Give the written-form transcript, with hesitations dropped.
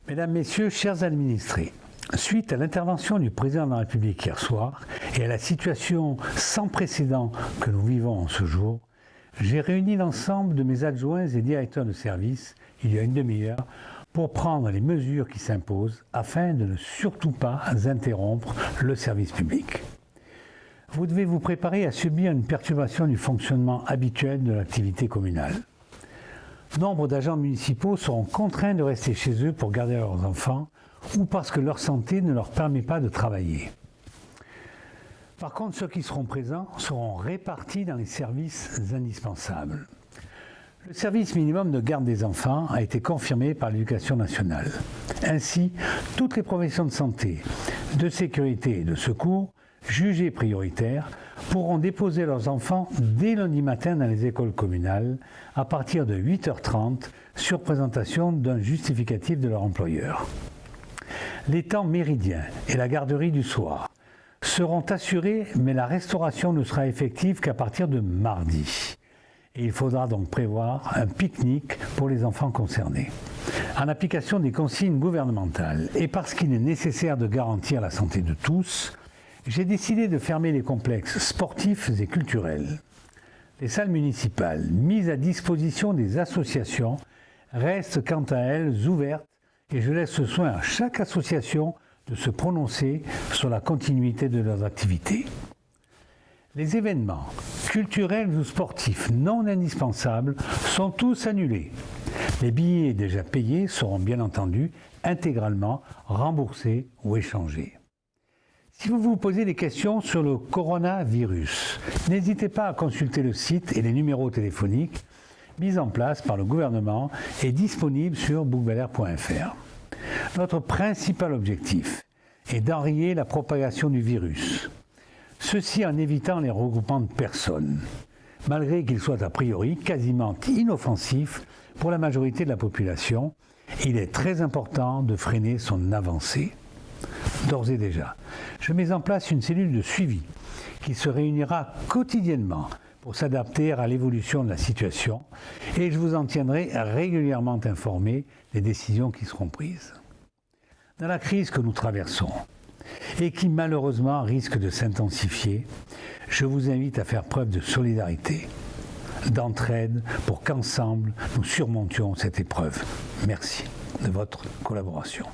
Mesdames, Messieurs, chers administrés, suite à l'intervention du Président de la République hier soir et à la situation sans précédent que nous vivons en ce jour, j'ai réuni l'ensemble de mes adjoints et directeurs de service il y a une demi-heure pour prendre les mesures qui s'imposent afin de ne surtout pas interrompre le service public. Vous devez vous préparer à subir une perturbation du fonctionnement habituel de l'activité communale. Nombre d'agents municipaux seront contraints de rester chez eux pour garder leurs enfants ou parce que leur santé ne leur permet pas de travailler. Par contre, ceux qui seront présents seront répartis dans les services indispensables. Le service minimum de garde des enfants a été confirmé par l'Éducation nationale. Ainsi, toutes les professions de santé, de sécurité et de secours, jugées prioritaires, pourront déposer leurs enfants dès lundi matin dans les écoles communales à partir de 8h30 sur présentation d'un justificatif de leur employeur. Les temps méridiens et la garderie du soir seront assurés, mais la restauration ne sera effective qu'à partir de mardi. Et il faudra donc prévoir un pique-nique pour les enfants concernés. En application des consignes gouvernementales et parce qu'il est nécessaire de garantir la santé de tous, j'ai décidé de fermer les complexes sportifs et culturels. Les salles municipales mises à disposition des associations restent quant à elles ouvertes et je laisse le soin à chaque association de se prononcer sur la continuité de leurs activités. Les événements culturels ou sportifs non indispensables sont tous annulés. Les billets déjà payés seront bien entendu intégralement remboursés ou échangés. Si vous vous posez des questions sur le coronavirus, n'hésitez pas à consulter le site et les numéros téléphoniques mis en place par le gouvernement et disponibles sur bouquebelair.fr. Notre principal objectif est d'enrayer la propagation du virus. Ceci en évitant les regroupements de personnes, malgré qu'ils soient a priori quasiment inoffensifs pour la majorité de la population. Il est très important de freiner son avancée. D'ores et déjà, je mets en place une cellule de suivi qui se réunira quotidiennement pour s'adapter à l'évolution de la situation et je vous en tiendrai régulièrement informé des décisions qui seront prises. Dans la crise que nous traversons et qui malheureusement risque de s'intensifier, je vous invite à faire preuve de solidarité, d'entraide pour qu'ensemble nous surmontions cette épreuve. Merci de votre collaboration.